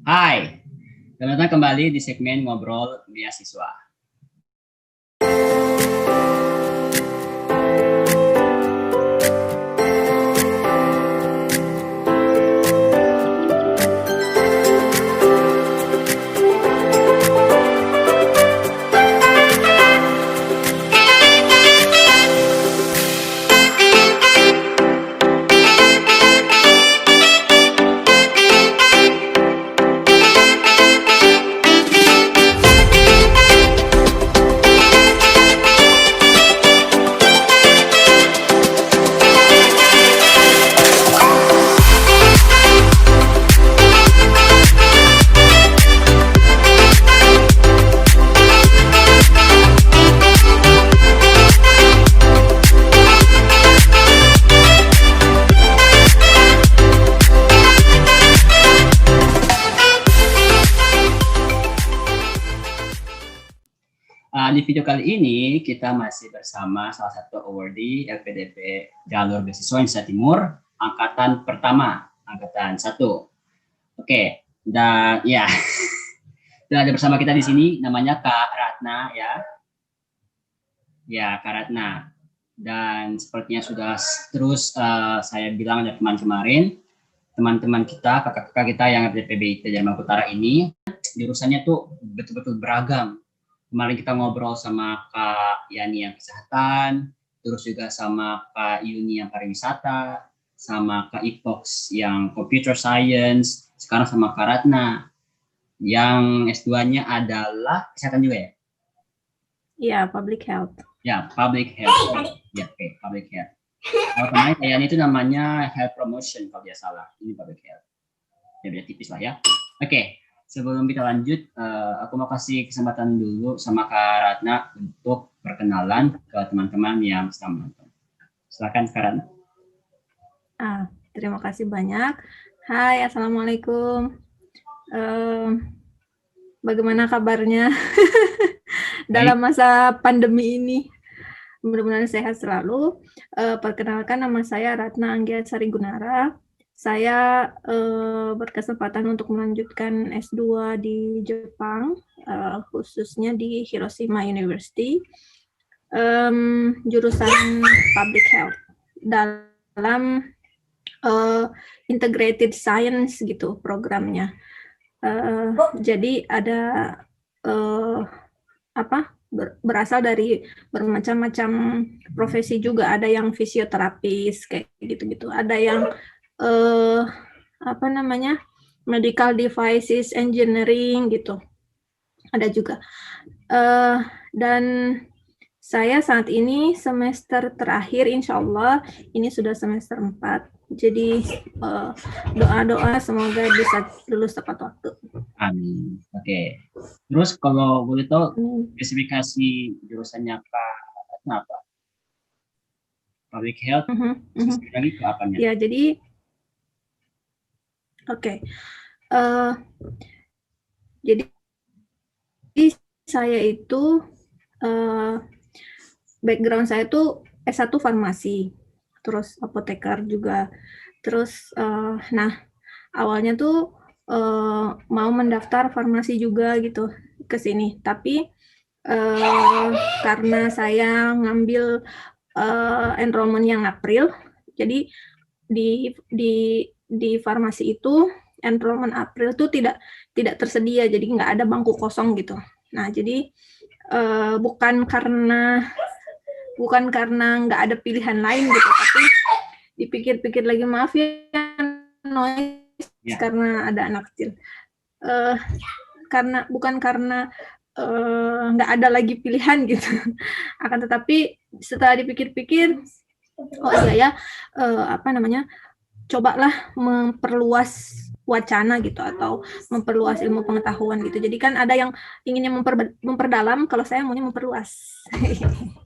Hai, selamat datang kembali di segmen Ngobrol Beasiswa. Di video kali ini kita masih bersama salah satu awardee LPDP Jalur Beasiswa Indonesia Timur angkatan pertama, angkatan 1. Oke, dan ya, dan ada bersama kita di sini namanya Kak Ratna ya. Ya, Kak Ratna. Dan sepertinya sudah terus saya bilang dari kemarin, teman-teman kita, kakak-kakak kita yang LPDP Jalan Utara ini, jurusannya tuh betul-betul beragam. Kemarin kita ngobrol sama Kak Yani yang kesehatan, terus juga sama Kak Yuni yang pariwisata, sama Kak Ipox yang computer science, sekarang sama Kak Ratna yang S2-nya adalah kesehatan juga ya? Ya, public health. Ya, public health. Ya, oke, public health. Kalau kemarin Kak Yani itu namanya health promotion kalau tidak salah. Ini public health. Ya, beda tipis lah ya. Oke. Sebelum kita lanjut, aku mau kasih kesempatan dulu sama Kak Ratna untuk perkenalan ke teman-teman yang sedang menonton. Silakan Kak Ratna. Terima kasih banyak. Hai, Assalamualaikum. Bagaimana kabarnya dalam masa pandemi ini? Mudah-mudahan sehat selalu. Perkenalkan, nama saya Ratna Anggia Sari Gunara. Saya berkesempatan untuk melanjutkan S2 di Jepang, khususnya di Hiroshima University, jurusan Public Health dalam Integrated Science gitu programnya. Jadi ada berasal dari bermacam-macam profesi juga. Ada yang fisioterapis kayak gitu-gitu. Ada yang medical devices engineering gitu, ada juga. Dan saya saat ini semester terakhir, insya Allah ini sudah semester 4. Jadi doa-doa semoga bisa lulus tepat waktu. Amin. Oke. Terus kalau boleh tahu spesifikasi jurusannya Kak Ratna apa? Public health. Lagi ke apanya? Ya, jadi Oke. Jadi saya itu background saya itu S1 farmasi, terus apoteker juga. Terus awalnya tuh mau mendaftar farmasi juga gitu ke sini, tapi karena saya ngambil enrollment yang April, jadi di farmasi itu enrollment April itu tidak tersedia, jadi nggak ada bangku kosong gitu. Nah, jadi bukan karena nggak ada pilihan lain gitu, tapi dipikir-pikir lagi, maaf ya noise karena ada anak kecil. Bukan karena nggak ada lagi pilihan gitu, akan tetapi setelah dipikir-pikir, oh iya ya, cobalah memperluas wacana gitu, atau memperluas ilmu pengetahuan gitu. Jadi kan ada yang inginnya memperdalam, kalau saya maunya memperluas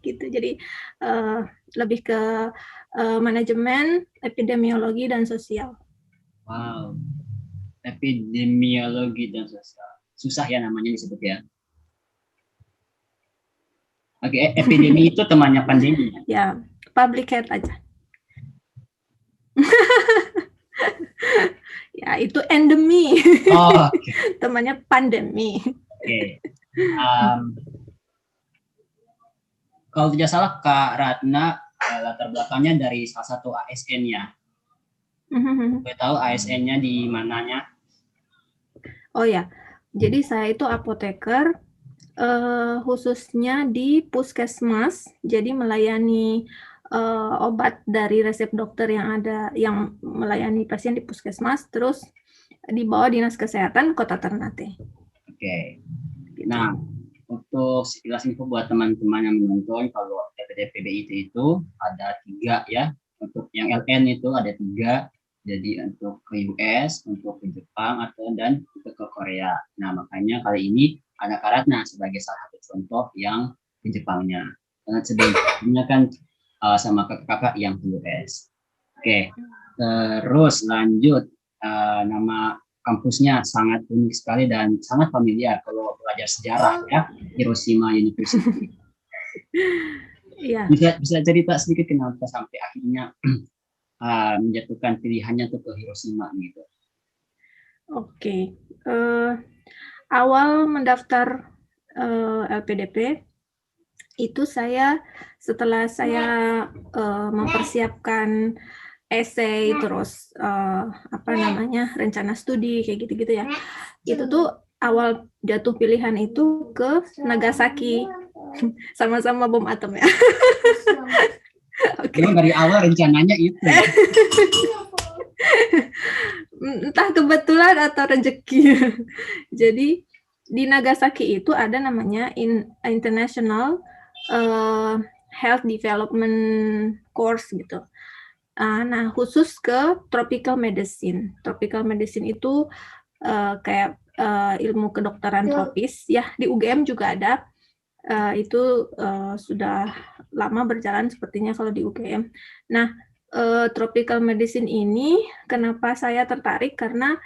gitu. Jadi lebih ke manajemen, epidemiologi, dan sosial. Wow, epidemiologi dan sosial. Susah ya namanya disebut ya. Oke, epidemi itu temannya pandemi. Ya, public health aja. Ya, itu endemi. Oh, oke. Temannya pandemi. Oke. Um, Kalau tidak salah Kak Ratna latar belakangnya dari salah satu ASN-nya. Boleh tahu ASN-nya di mananya? Oh ya, jadi saya itu apoteker, khususnya di puskesmas, jadi melayani obat dari resep dokter yang ada, yang melayani pasien di puskesmas, terus di bawah Dinas Kesehatan Kota Ternate. Oke. Gitu. Nah, untuk sekilas info buat teman-teman yang menonton, kalau LPDP itu ada 3 ya. Untuk yang LN itu ada 3. Jadi untuk ke US, untuk ke Jepang, dan untuk ke Korea. Nah, makanya kali ini ada Kak Ratna sebagai salah satu contoh yang ke Jepangnya. Karena sebelumnya kan sama kakak-kakak yang ke US. Oke, terus lanjut. Nama kampusnya sangat unik sekali dan sangat familiar kalau belajar sejarah ya, Hiroshima University. Iya. Bisa cerita sedikit kenapa sampai akhirnya menjatuhkan pilihannya untuk ke Hiroshima gitu. Oke. Awal mendaftar LPDP itu saya setelah saya mempersiapkan esai, terus apa namanya, rencana studi kayak gitu-gitu ya. Itu tuh awal jatuh pilihan itu ke Nagasaki. Sama-sama bom atom ya. Oke. Memang dari awal rencananya itu ya. Entah kebetulan atau rezeki. Jadi di Nagasaki itu ada namanya International Health Development Course gitu. Nah, khusus ke tropical medicine. Tropical medicine itu kayak ilmu kedokteran tropis ya, di UGM juga ada. Itu sudah lama berjalan sepertinya kalau di UGM. Nah, tropical medicine ini kenapa saya tertarik, karena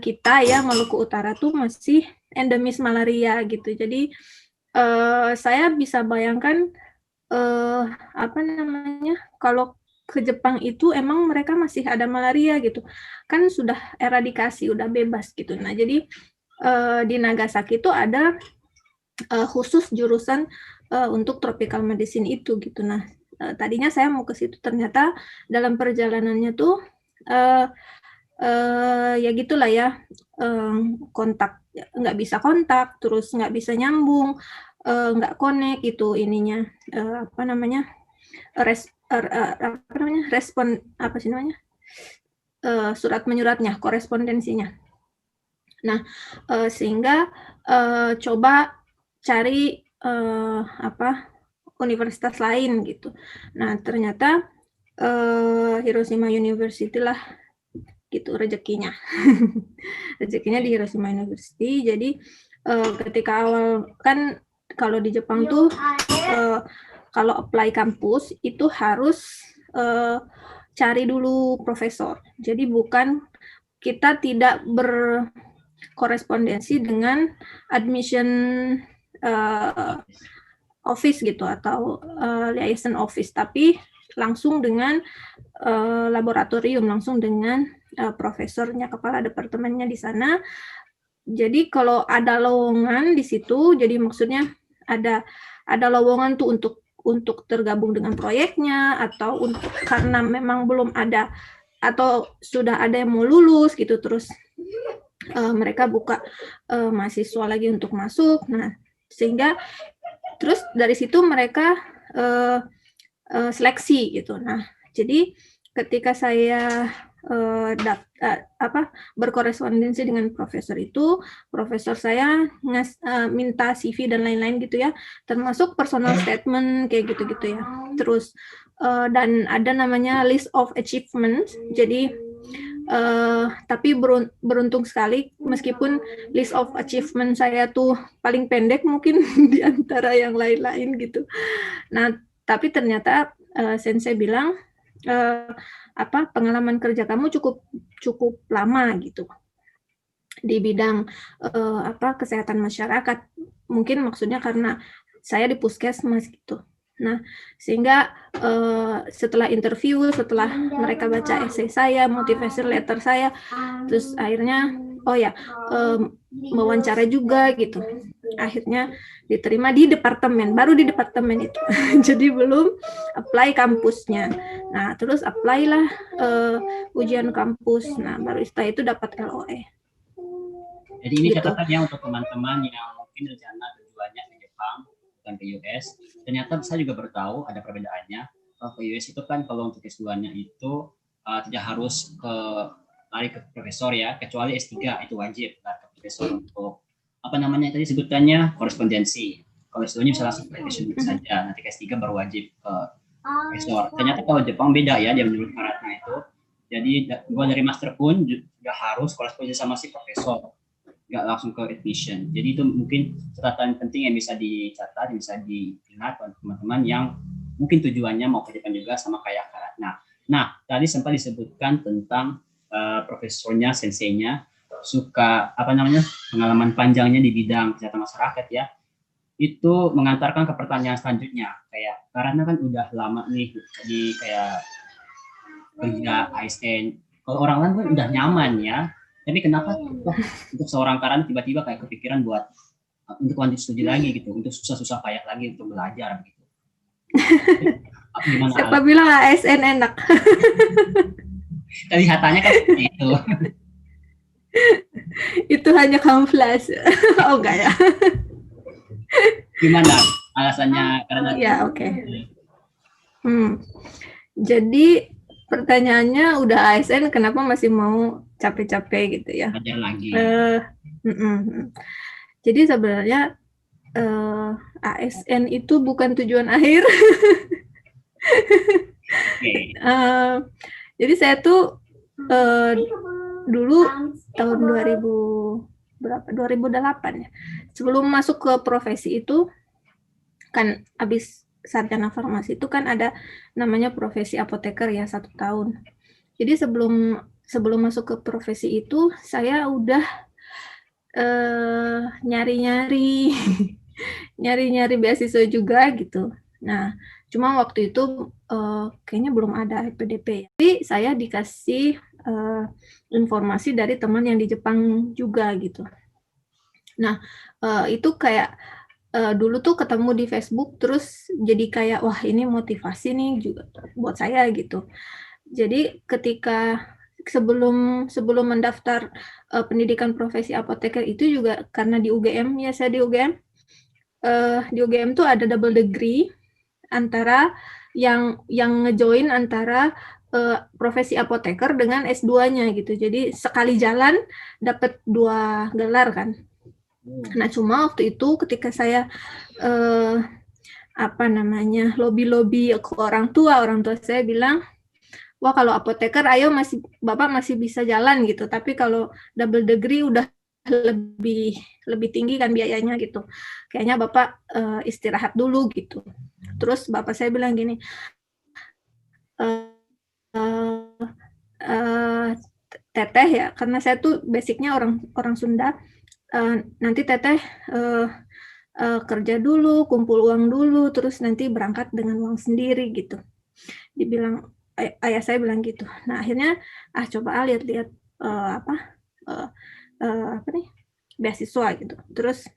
kita ya Maluku Utara tuh masih endemis malaria gitu. Jadi saya bisa bayangkan apa namanya, kalau ke Jepang itu emang mereka masih ada malaria gitu. Kan sudah eradikasi, udah bebas gitu. Nah, jadi di Nagasaki itu ada khusus jurusan untuk tropical medicine itu gitu. Nah, tadinya saya mau ke situ, ternyata dalam perjalanannya tuh ya gitulah ya, kontak nggak bisa kontak, terus nggak bisa nyambung, nggak connect itu ininya, apa namanya, respon apa sih namanya, surat menyuratnya, korespondensinya. Nah, sehingga coba cari apa, universitas lain gitu. Nah, ternyata Hiroshima University lah gitu rezekinya. Rezekinya di Hiroshima University. Jadi ketika awal kan kalau di Jepang tuh kalau apply kampus itu harus cari dulu profesor. Jadi bukan, kita tidak berkorespondensi dengan admission office gitu, atau liaison office, tapi langsung dengan laboratorium, langsung dengan profesornya, kepala departemennya di sana. Jadi kalau ada lowongan di situ, jadi maksudnya ada lowongan tuh untuk tergabung dengan proyeknya, atau karena memang belum ada atau sudah ada yang mau lulus gitu, terus mereka buka mahasiswa lagi untuk masuk. Nah, sehingga terus dari situ mereka seleksi gitu. Nah, jadi ketika saya berkorespondensi dengan profesor itu, profesor saya minta CV dan lain-lain gitu ya, termasuk personal statement kayak gitu-gitu ya. Terus dan ada namanya list of achievements. Jadi tapi beruntung sekali, meskipun list of achievement saya tuh paling pendek mungkin di antara yang lain-lain gitu. Nah, tapi ternyata sensei bilang pengalaman kerja kamu cukup lama gitu di bidang kesehatan masyarakat. Mungkin maksudnya karena saya di puskesmas gitu. Nah, sehingga setelah interview, setelah mereka baca esai saya, motivasi letter saya, terus akhirnya, oh ya, mewawancara juga gitu. Akhirnya diterima di departemen, baru di departemen itu. Jadi belum apply kampusnya. Nah, terus apply lah ujian kampus. Nah, baru setelah itu dapat LOE. Jadi ini Gitu. catatan ya untuk teman-teman yang mungkin rencana tujuannya ke Jepang bukan ke US. Ternyata saya juga baru tahu ada perbedaannya. Kalau ke US itu kan kalau untuk S2-nya itu tidak harus lari ke profesor ya, kecuali S3 itu wajib lari ke profesor untuk apa namanya tadi sebutannya korespondensi. Kalau S2-nya bisa langsung ke academic saja, nanti ke S3 baru wajib ke profesor. Ternyata kalau Jepang beda ya dia menurut syaratnya itu. Jadi gua dari master pun juga harus korespondensi sama si profesor, nggak langsung ke admission. Jadi itu mungkin catatan penting yang bisa dicatat, bisa diingat oleh teman-teman yang mungkin tujuannya mau ke Jepang juga sama kayak Karatna. Nah, tadi sempat disebutkan tentang profesornya, senseinya suka apa namanya pengalaman panjangnya di bidang kesehatan masyarakat ya. Itu mengantarkan ke pertanyaan selanjutnya. Kayak karena kan udah lama nih di kayak kerja ASN. Kalau orang lain kan udah nyaman ya, tapi kenapa untuk seorang karyawan tiba-tiba kayak kepikiran buat untuk lanjut studi lagi gitu, untuk susah-susah payah lagi untuk belajar gitu. Gimana? Siapa bilang ASN enak? Kelihatannya kan seperti itu. Itu hanya kamuflase. Oh enggak ya? Gimana alasannya? Karena ya oke. Jadi pertanyaannya udah ASN kenapa masih mau capek-capek gitu ya? belajar lagi. Jadi sebenarnya ASN itu bukan tujuan akhir. Okay. Jadi saya tuh dulu tahun 2008 ya. Sebelum masuk ke profesi itu kan habis sarjana farmasi itu kan ada namanya profesi apoteker ya 1 tahun. Jadi sebelum masuk ke profesi itu saya udah nyari-nyari beasiswa juga gitu. Nah, cuma waktu itu kayaknya belum ada LPDP. Tapi saya dikasih informasi dari teman yang di Jepang juga gitu. Nah, itu kayak dulu tuh ketemu di Facebook terus jadi kayak wah ini motivasi nih juga buat saya gitu. Jadi ketika sebelum mendaftar pendidikan profesi apoteker itu juga karena di UGM ya saya di UGM tuh ada double degree antara yang ngejoin antara profesi apoteker dengan S2-nya gitu. Jadi sekali jalan dapat 2 gelar kan. Nah, cuma waktu itu ketika saya lobby ke orang tua saya bilang, wah kalau apoteker ayo Bapak masih bisa jalan gitu, tapi kalau double degree udah lebih tinggi kan biayanya gitu. Kayaknya Bapak istirahat dulu gitu. Terus Bapak saya bilang gini, Teteh ya, karena saya tuh basicnya orang Sunda, nanti Teteh kerja dulu, kumpul uang dulu, terus nanti berangkat dengan uang sendiri gitu. Dibilang ayah saya bilang gitu. Nah akhirnya coba lihat-lihat beasiswa gitu. Terus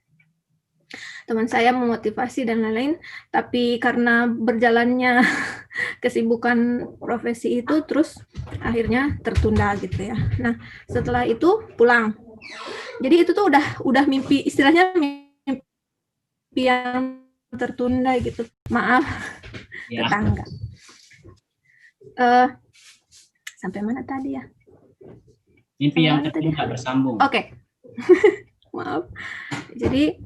teman saya memotivasi dan lain-lain, tapi karena berjalannya kesibukan profesi itu terus akhirnya tertunda gitu ya. Nah setelah itu pulang. Jadi itu tuh udah mimpi, istilahnya mimpi yang tertunda gitu. Maaf ya. Tetangga. Sampai mana tadi ya? Mimpi yang tertunda bersambung. Oke. Maaf. Jadi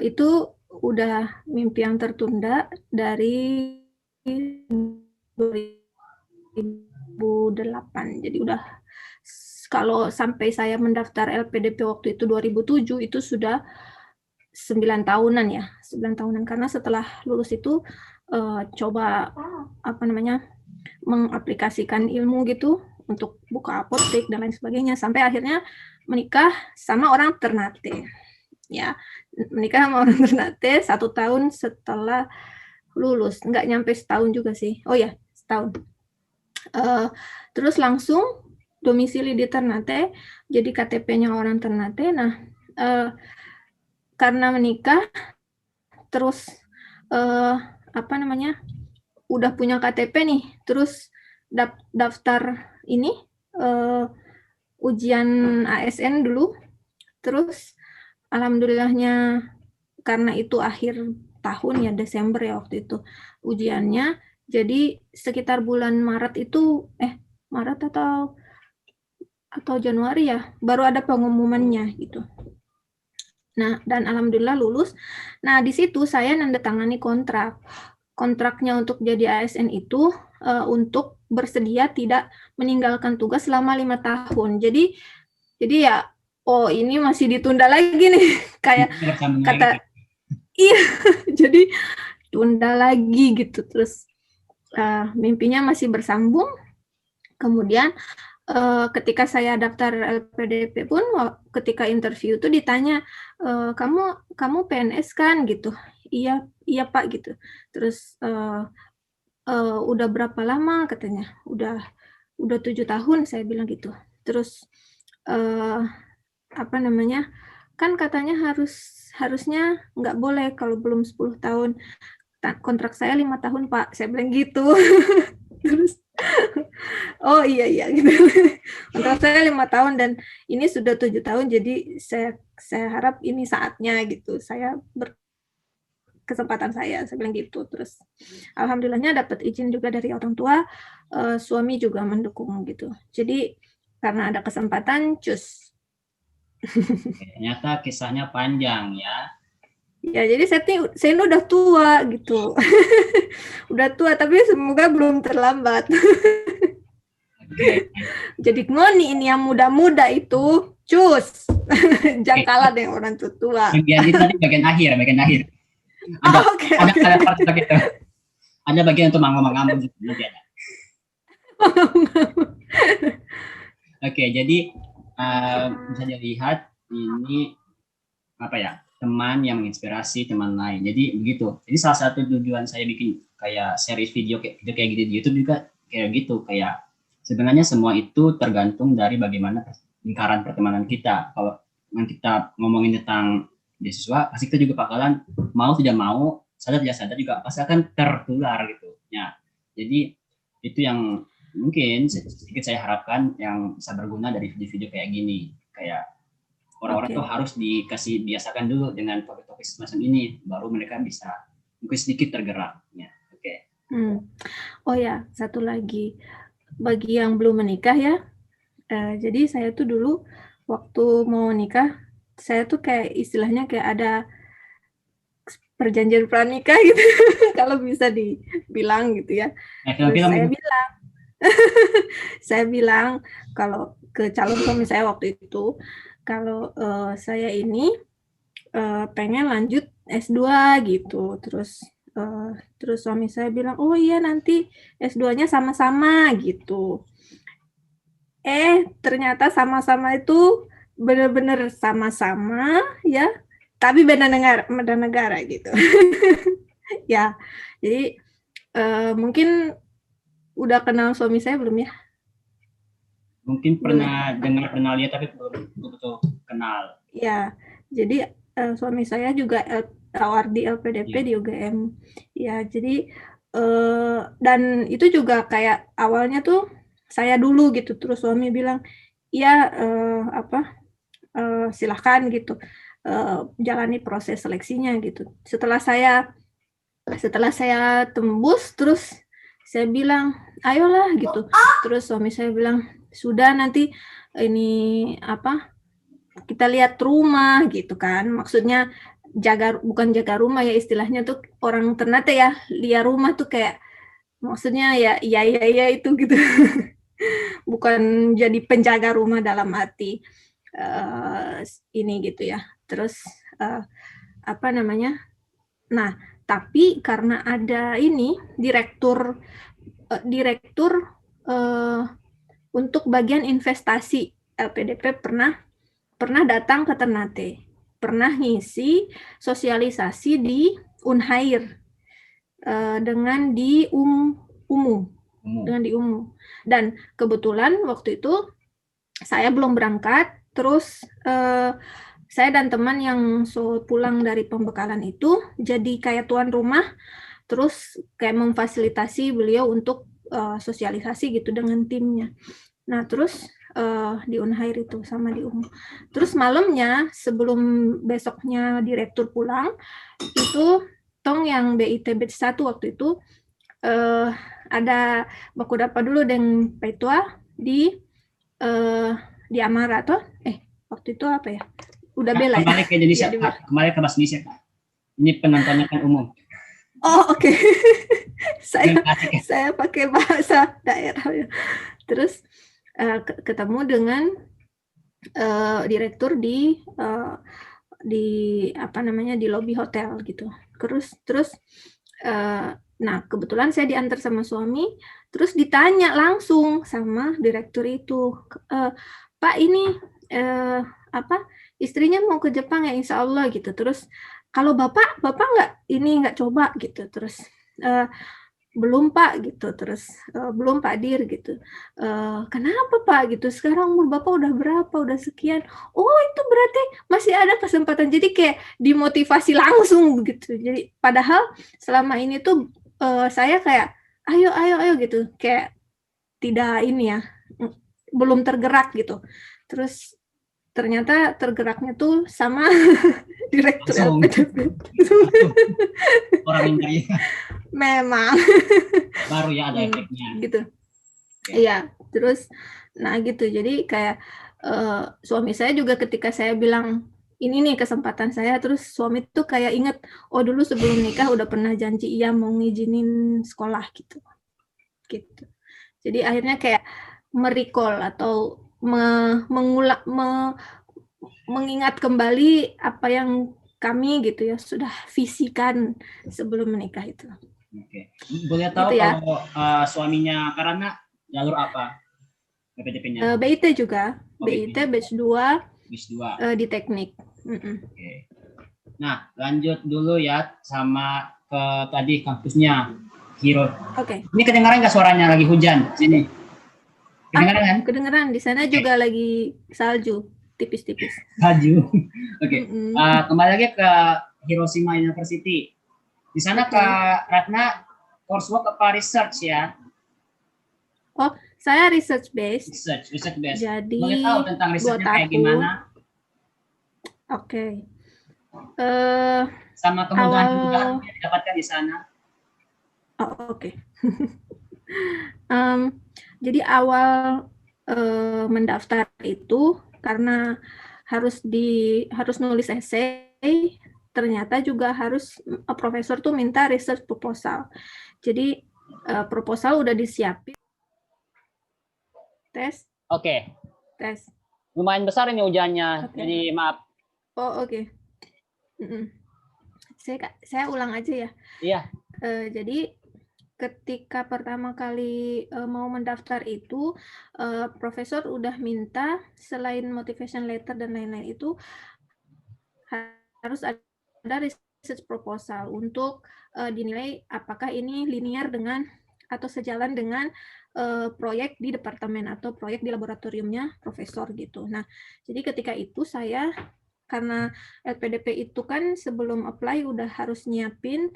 itu udah mimpi yang tertunda dari 2008. Jadi udah kalau sampai saya mendaftar LPDP waktu itu 2007 itu sudah 9 tahunan ya, 9 tahunan karena setelah lulus itu coba mengaplikasikan ilmu gitu untuk buka apotek dan lain sebagainya sampai akhirnya menikah sama orang Ternate. Ya, menikah sama orang Ternate 1 tahun setelah lulus, nggak nyampe setahun juga sih. Oh ya, setahun. Terus langsung domisili di Ternate, jadi KTP-nya orang Ternate. Nah, karena menikah, terus apa namanya, udah punya KTP nih, terus daftar ini ujian ASN dulu, terus alhamdulillahnya karena itu akhir tahun ya, Desember ya waktu itu ujiannya, jadi sekitar bulan Maret itu Maret atau Januari ya, baru ada pengumumannya gitu. Nah, dan alhamdulillah lulus. Nah, di situ saya nandatangani kontrak. Kontraknya untuk jadi ASN itu untuk bersedia tidak meninggalkan tugas selama 5 tahun. Jadi ya, oh ini masih ditunda lagi nih, kayak kata, iya, jadi tunda lagi gitu. Terus mimpinya masih bersambung. Kemudian ketika saya daftar LPDP pun, ketika interview tuh ditanya, kamu PNS kan gitu? Iya Pak gitu. Terus udah berapa lama katanya? Udah 7 tahun, saya bilang gitu. Terus apa namanya? Kan katanya harusnya nggak boleh kalau belum 10 tahun. Kontrak saya 5 tahun Pak, saya bilang gitu. Terus oh iya gitu. Kontrak saya 5 tahun dan ini sudah 7 tahun, jadi saya harap ini saatnya gitu. Kesempatan saya bilang gitu. Terus alhamdulillahnya dapat izin juga dari orang tua, suami juga mendukung gitu. Jadi karena ada kesempatan, cus. Ternyata kisahnya panjang ya. Ya, jadi saya ini udah tua gitu. Udah tua, tapi semoga belum terlambat. Oke. Jadi ngoni ini yang muda-muda itu, cus. Jangan kalah dengan orang tua. Bagian tadi bagian akhir. Ada, Oke. ada part begitu. Ada bagian untuk manggung-manggung gitu. Oke, jadi bisa dilihat ini apa ya, teman yang menginspirasi teman lain. Jadi begitu. Jadi salah satu tujuan saya bikin kayak series video kayak gitu di YouTube juga kayak gitu. Kayak sebenarnya semua itu tergantung dari bagaimana lingkaran pertemanan kita. Kalau kita ngomongin tentang beasiswa, pasti kita juga bakalan mau tidak mau, sadar tidak sadar juga pasti akan tertular gitu. Ya, jadi itu yang mungkin sedikit saya harapkan yang bisa berguna dari video-video kayak gini. Kayak orang-orang tuh harus dikasih biasakan dulu dengan topik-topik semacam ini, baru mereka bisa mungkin sedikit tergerak. Ya, oke. Oh ya, satu lagi bagi yang belum menikah ya. Jadi saya tuh dulu waktu mau nikah, saya tuh kayak istilahnya kayak ada perjanjian pranikah gitu, kalau bisa dibilang gitu ya. Terus saya bilang kalau ke calon suami saya waktu itu, kalau saya ini pengen lanjut S2 gitu. Terus suami saya bilang, oh iya nanti S2-nya sama-sama gitu. Ternyata sama-sama itu benar-benar sama-sama ya, tapi beda negara gitu. Ya, jadi mungkin udah kenal suami saya belum ya? Mungkin pernah dengar, pernah lihat, tapi belum betul kenal. Ya, jadi suami saya juga award di LPDP di UGM. Ya, jadi dan itu juga kayak awalnya tuh saya dulu gitu, terus suami bilang, iya silahkan gitu, jalani proses seleksinya gitu. Setelah saya tembus, terus saya bilang, ayolah gitu. Terus suami saya bilang, sudah nanti ini kita lihat rumah gitu kan. Maksudnya bukan jaga rumah ya, istilahnya tuh orang Ternate ya, lihat rumah tuh kayak maksudnya ya itu gitu. Bukan jadi penjaga rumah dalam arti ini gitu ya. Terus apa namanya? Nah, tapi karena ada ini direktur untuk bagian investasi LPDP pernah datang ke Ternate, pernah ngisi sosialisasi di Unhair. dengan di UMU. Dengan di UMU. Dan kebetulan waktu itu saya belum berangkat, terus saya dan teman yang pulang dari pembekalan itu jadi kayak tuan rumah, terus kayak memfasilitasi beliau untuk sosialisasi gitu dengan timnya. Nah, terus di Unhair itu sama di UMU. Terus malamnya sebelum besoknya direktur pulang, itu tong yang BIT batch 1 waktu itu ada baku dapat dulu dengan Paitua di Amara tuh. Waktu itu apa ya? Udah Kak, bela ya. kembali ke Indonesia, Iya, Kak. Kembali ke bahasa Indonesia, Kak. Ini penontonnya kan umum. Oh, oke. Terima kasih, Kak. Saya pakai bahasa daerah ya. Terus ketemu dengan direktur di apa namanya, di lobi hotel gitu. Terus nah kebetulan saya diantar sama suami, terus ditanya langsung sama direktur itu, Pak ini apa istrinya mau ke Jepang ya, insya Allah gitu. Terus kalau bapak nggak coba gitu. Terus belum Pak gitu. Terus belum Pak Dir gitu. Kenapa Pak gitu, sekarang umur bapak udah berapa, udah sekian. Oh itu berarti masih ada kesempatan. Jadi kayak dimotivasi langsung gitu. Jadi padahal selama ini tuh saya kayak ayo gitu, kayak tidak ini ya, belum tergerak gitu. Terus ternyata tergeraknya tuh sama direktur Langsung. LPDP. Orang yang Memang baru ya ada efeknya. gitu. Iya, terus nah gitu. Jadi kayak suami saya juga ketika saya bilang ini nih kesempatan saya, terus suami tuh kayak inget, oh dulu sebelum nikah udah pernah janji iya mau ngizinin sekolah gitu. Jadi akhirnya kayak merecall atau mengingat kembali apa yang kami gitu ya sudah visikan sebelum menikah itu. Oke. Boleh tahu Gitu ya. kalau suaminya karena jalur apa? PPDP-nya? BIT juga. BIT batch 2 Batch 2. di teknik. Oke. Nah, lanjut dulu ya sama ke tadi kampusnya Hiro. Oke. Ini kedengaran nggak suaranya lagi hujan sini? Kedengaran kan? Kedengeran. Di sana juga lagi salju tipis-tipis. Salju. Oke. Kembali lagi ke Hiroshima University. Di sana Kak Ratna coursework apa research ya? Oh, saya research based. Research based. Jadi boleh tahu tentang risetnya kayak gimana? Oke. Sama kemudahan yang didapatkan di sana. Oke. Jadi awal mendaftar itu karena harus nulis essay, ternyata juga harus profesor tuh minta research proposal. Jadi proposal udah disiapin. Tes. Oke. Tes. Lumayan besar ini hujannya, jadi maaf. Oh oke. Saya ulang aja ya. Iya. Jadi ketika pertama kali mau mendaftar itu, profesor udah minta selain motivation letter dan lain-lain itu harus ada research proposal untuk dinilai apakah ini linear dengan atau sejalan dengan proyek di departemen atau proyek di laboratoriumnya profesor gitu. Nah, jadi ketika itu saya, karena LPDP itu kan sebelum apply udah harus nyiapin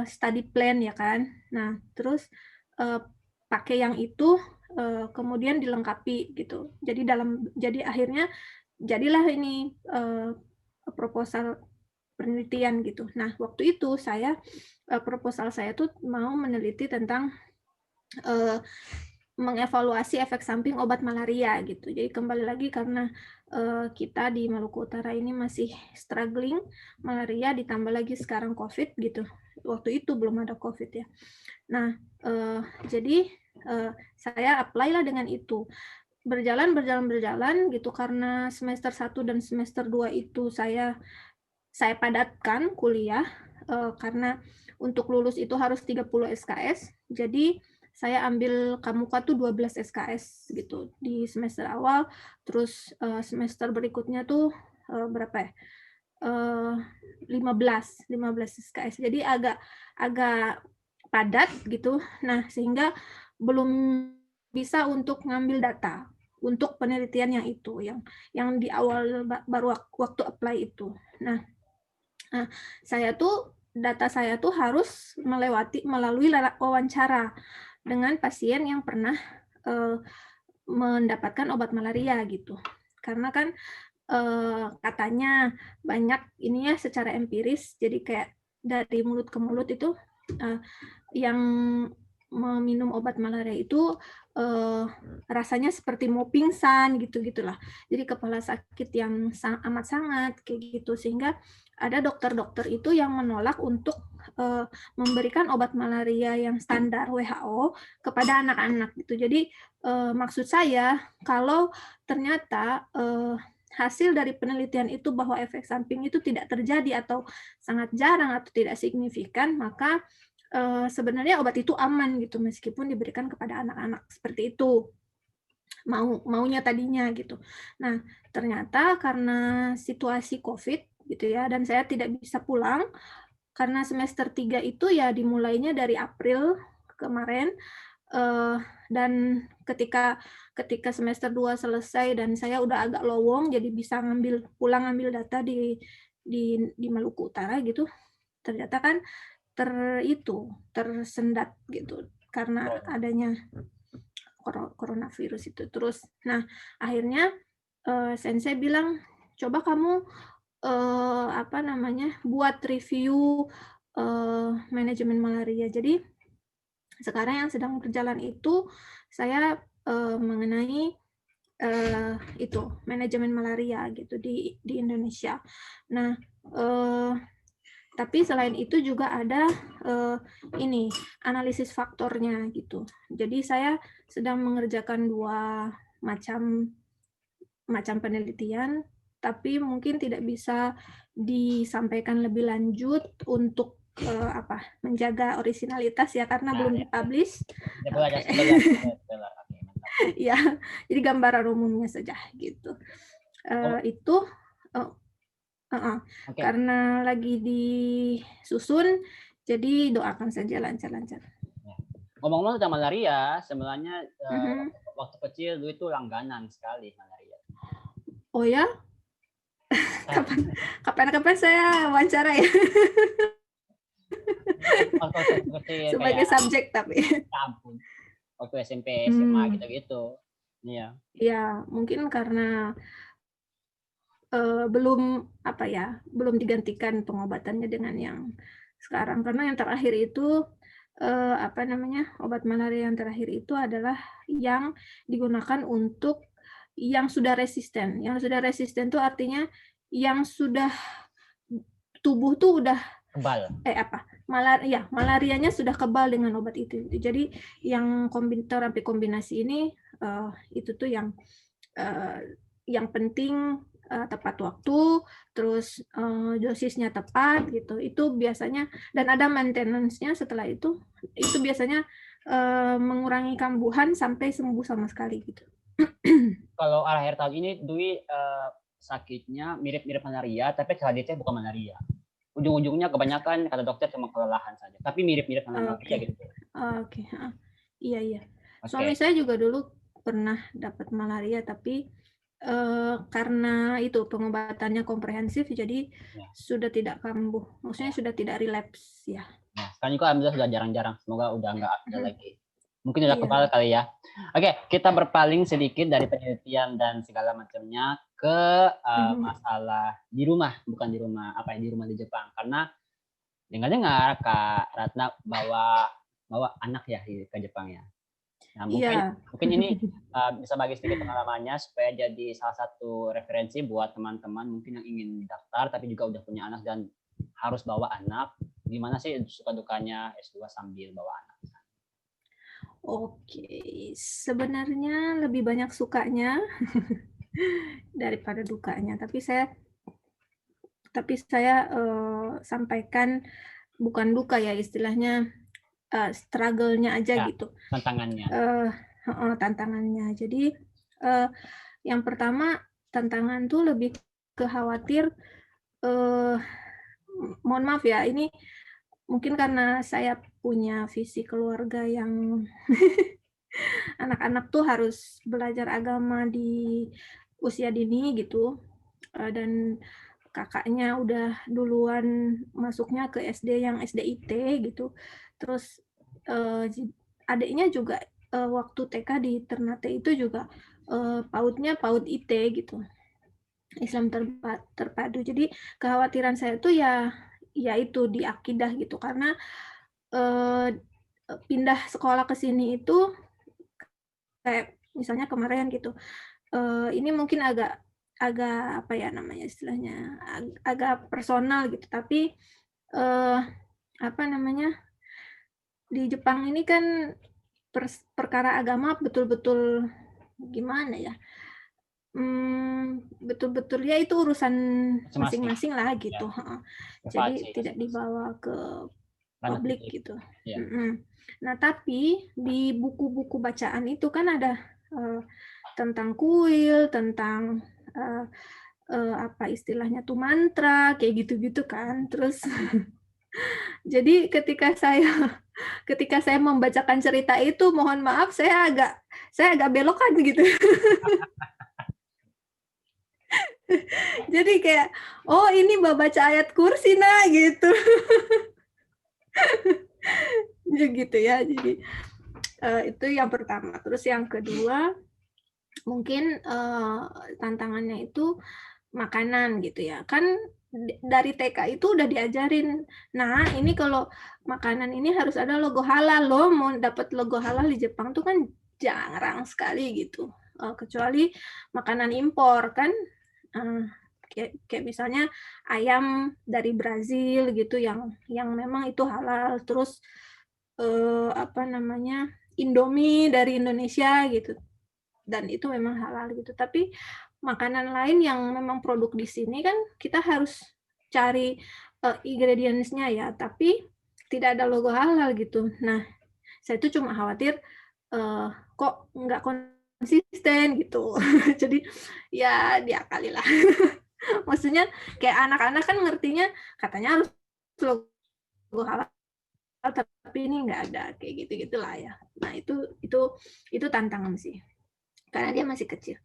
study plan ya kan. Nah, terus pakai yang itu kemudian dilengkapi gitu. Jadi akhirnya jadilah ini proposal penelitian gitu. Nah, waktu itu saya proposal saya tuh mau meneliti tentang mengevaluasi efek samping obat malaria gitu. Jadi kembali lagi karena kita di Maluku Utara ini masih struggling malaria, ditambah lagi sekarang COVID gitu. Waktu itu belum ada COVID ya. Nah, jadi saya apply lah dengan itu. Berjalan gitu, karena semester 1 dan semester 2 itu saya padatkan kuliah karena untuk lulus itu harus 30 SKS. Jadi saya ambil Kamuka tuh 12 SKS gitu di semester awal, terus semester berikutnya tuh berapa ya? eh, 15 SKS. Jadi agak padat gitu. Nah, sehingga belum bisa untuk ngambil data untuk penelitian yang itu, yang di awal baru waktu apply itu. Nah, data saya tuh harus melalui wawancara dengan pasien yang pernah mendapatkan obat malaria gitu. Karena kan katanya banyak ini ya secara empiris, jadi kayak dari mulut ke mulut itu yang meminum obat malaria itu rasanya seperti mau pingsan gitu-gitulah. Jadi kepala sakit yang amat sangat kayak gitu, sehingga ada dokter-dokter itu yang menolak untuk memberikan obat malaria yang standar WHO kepada anak-anak gitu. Jadi maksud saya kalau ternyata hasil dari penelitian itu bahwa efek samping itu tidak terjadi atau sangat jarang atau tidak signifikan, maka sebenarnya obat itu aman gitu meskipun diberikan kepada anak-anak seperti itu maunya tadinya gitu. Nah, ternyata karena situasi COVID gitu ya, dan saya tidak bisa pulang karena semester 3 itu ya dimulainya dari April kemarin, dan ketika semester 2 selesai dan saya udah agak lowong jadi bisa pulang ngambil data di Maluku Utara gitu, ternyata kan tersendat gitu karena adanya coronavirus itu. Terus nah akhirnya sensei bilang coba kamu buat review manajemen malaria. Jadi sekarang yang sedang berjalan itu saya mengenai itu manajemen malaria gitu di Indonesia. Nah, tapi selain itu juga ada ini analisis faktornya gitu. Jadi saya sedang mengerjakan dua macam penelitian, tapi mungkin tidak bisa disampaikan lebih lanjut untuk menjaga originalitas ya karena belum dipublish. Ya, jadi gambaran umumnya saja gitu. Itu karena lagi disusun, jadi doakan saja lancar-lancar. Ngomong-ngomong tentang malaria, sebenarnya waktu kecil dulu itu langganan sekali malaria. Oh ya? Kapan saya wawancara ya? Sebagai subjek tapi. Ampun. Waktu SMP, SMA gitu-gitu. Iya. Ya, mungkin karena belum digantikan pengobatannya dengan yang sekarang, karena yang terakhir itu obat malaria yang terakhir itu adalah yang digunakan untuk yang sudah resisten. Yang sudah resisten itu artinya yang sudah tubuh tuh udah kebal. Malarianya sudah kebal dengan obat itu. Jadi yang terapi kombinasi ini itu tuh yang penting tepat waktu, terus dosisnya tepat gitu. Itu biasanya, dan ada maintenance-nya setelah itu biasanya mengurangi kambuhan sampai sembuh sama sekali gitu. Kalau akhir tahun ini Dwi sakitnya mirip-mirip malaria, tapi kreditnya bukan malaria. Ujung-ujungnya kebanyakan kata dokter cuma kelelahan saja, tapi mirip-mirip malaria gitu. Oke. Iya. Suami saya juga dulu pernah dapat malaria, tapi karena itu pengobatannya komprehensif, jadi sudah tidak kambuh, maksudnya sudah tidak relapse ya. Nah, sekarang juga alhamdulillah sudah jarang-jarang, semoga udah nggak ada lagi. Mungkin udah kebal kali ya. Oke, kita berpaling sedikit dari penelitian dan segala macamnya ke masalah di rumah, bukan di rumah di rumah di Jepang. Karena dengar-dengar Kak Ratna bawa anak ya ke Jepang ya. Nah, mungkin ini bisa bagi sedikit pengalamannya supaya jadi salah satu referensi buat teman-teman mungkin yang ingin daftar tapi juga udah punya anak dan harus bawa anak. Gimana sih suka dukanya S2 sambil bawa anak? Oke, sebenarnya lebih banyak sukanya daripada dukanya, tapi saya sampaikan bukan duka ya, istilahnya struggle-nya aja gitu. Tantangannya. Tantangannya. Jadi yang pertama tantangan tuh lebih ke khawatir eh, mohon maaf ya, ini mungkin karena saya punya visi keluarga yang anak-anak tuh harus belajar agama di usia dini gitu. Dan kakaknya udah duluan masuknya ke SD yang SDIT gitu. Terus adiknya juga waktu TK di Ternate itu juga PAUD-nya PAUD IT gitu. Islam terpadu. Jadi kekhawatiran saya tuh ya itu di akidah gitu, karena pindah sekolah ke sini itu kayak misalnya kemarin gitu. Ini mungkin agak apa ya namanya istilahnya, agak personal gitu, tapi apa namanya, di Jepang ini kan perkara agama betul-betul gimana ya, betul-betul ya itu urusan masing-masing lah gitu. Jadi tidak dibawa ke publik gitu. Nah, tapi di buku-buku bacaan itu kan ada tentang kuil, tentang apa istilahnya tuh mantra kayak gitu-gitu kan. Terus jadi ketika saya membacakan cerita itu, mohon maaf saya agak belokan gitu. Jadi kayak, oh ini baca ayat kursi nah gitu. Gitu ya. Jadi itu yang pertama. Terus yang kedua, mungkin tantangannya itu makanan gitu ya. Kan dari TK itu udah diajarin. Nah, ini kalau makanan ini harus ada logo halal loh. Mau dapat logo halal di Jepang tuh kan jarang sekali gitu. Kecuali makanan impor kan. Kayak misalnya ayam dari Brazil gitu yang memang itu halal. Terus apa namanya, Indomie dari Indonesia gitu, dan itu memang halal gitu. Tapi makanan lain yang memang produk di sini kan kita harus cari ingredients-nya ya, tapi tidak ada logo halal gitu. Nah, saya itu cuma khawatir kok nggak konsisten gitu. Jadi ya diakali lah. Maksudnya kayak anak-anak kan ngertinya katanya harus logo halal, tapi ini nggak ada kayak gitu-gitulah ya. Nah, itu tantangan sih karena dia masih kecil.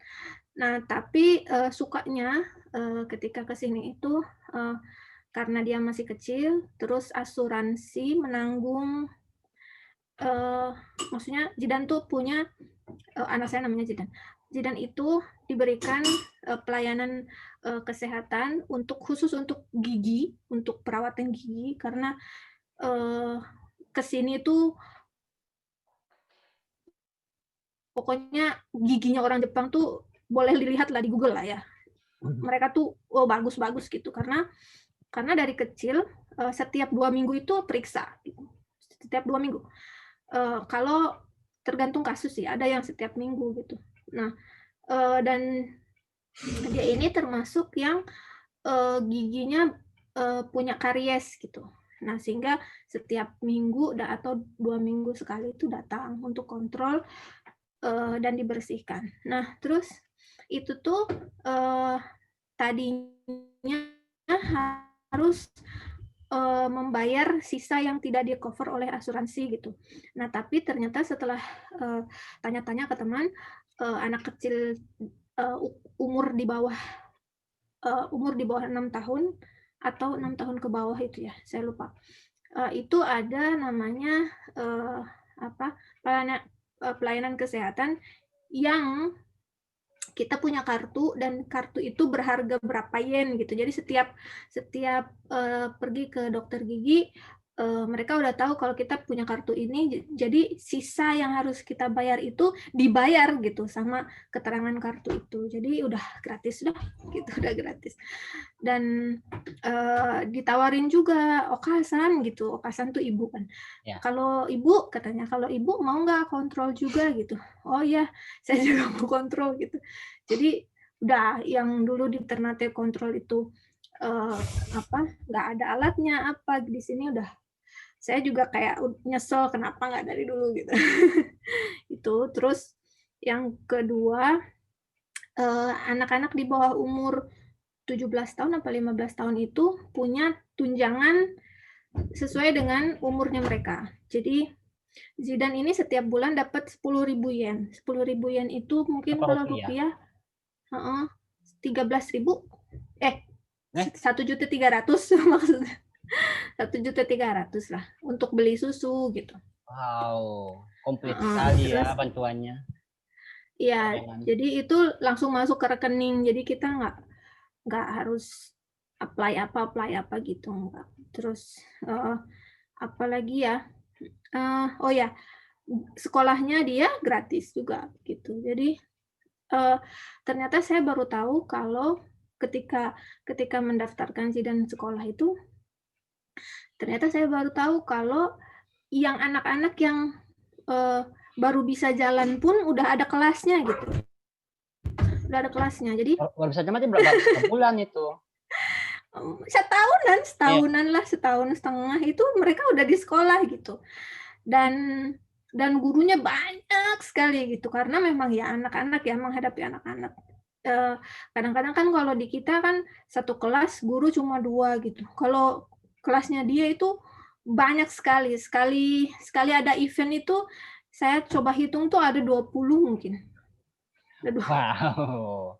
Nah, tapi sukanya ketika ke sini itu karena dia masih kecil, terus asuransi menanggung, maksudnya Jidan tuh punya, anak saya namanya Jidan. Jidan itu diberikan pelayanan kesehatan khusus untuk gigi, untuk perawatan gigi, karena ke sini tuh pokoknya giginya orang Jepang tuh boleh dilihat lah di Google lah ya. Mereka tuh bagus-bagus gitu, karena dari kecil setiap 2 minggu itu periksa, setiap 2 minggu. Kalau tergantung kasus ya, ada yang setiap minggu gitu. Nah, dan dia ini termasuk yang giginya punya karies gitu. Nah, sehingga setiap minggu atau 2 minggu sekali itu datang untuk kontrol dan dibersihkan. Nah, terus itu tuh tadinya harus membayar sisa yang tidak di-cover oleh asuransi gitu. Nah, tapi ternyata setelah tanya-tanya ke teman, anak kecil umur di bawah 6 tahun atau 6 tahun ke bawah itu ya, saya lupa. Itu ada namanya apa? Pelayanan kesehatan yang kita punya kartu, dan kartu itu berharga berapa yen gitu. Jadi setiap pergi ke dokter gigi, mereka udah tahu kalau kita punya kartu ini, jadi sisa yang harus kita bayar itu dibayar gitu sama keterangan kartu itu. Jadi udah gratis dah gitu, udah gratis. Dan ditawarin juga okasan gitu. Okasan tuh ibu kan. Ya. Kalau ibu katanya, kalau ibu mau nggak kontrol juga gitu. Oh ya, saya juga mau kontrol gitu. Jadi udah yang dulu di Ternate kontrol itu nggak ada alatnya apa, di sini udah, saya juga kayak nyesel kenapa nggak dari dulu gitu. Itu terus yang kedua, anak-anak di bawah umur 17 tahun apa 15 tahun itu punya tunjangan sesuai dengan umurnya mereka. Jadi Zidane ini setiap bulan dapat 10.000 yen. 10.000 yen itu mungkin Apa kalau rupiah? rupiah 13.000. 1.300.000 maksudnya. 1.300.000 lah untuk beli susu gitu. Wow, komplit sekali ya Terus bantuannya. ya, Keren. jadi itu langsung masuk ke rekening. Jadi kita nggak harus apply apa gitu, enggak. Terus apalagi ya? Oh ya, sekolahnya dia gratis juga gitu. Jadi ternyata saya baru tahu kalau ketika mendaftarkan Zidane sekolah itu, ternyata saya baru tahu kalau yang anak-anak yang baru bisa jalan pun udah ada kelasnya gitu. Udah ada kelasnya. Jadi Baru bisa jalan berapa bulan itu? setahunan lah, setahun setengah itu mereka udah di sekolah gitu. Dan gurunya banyak sekali gitu, karena memang ya anak-anak ya, menghadapi anak-anak. Kadang-kadang kan kalau di kita kan satu kelas guru cuma 2 gitu. Kalau kelasnya dia itu banyak sekali. Sekali ada event itu saya coba hitung tuh ada 20 mungkin. Wow.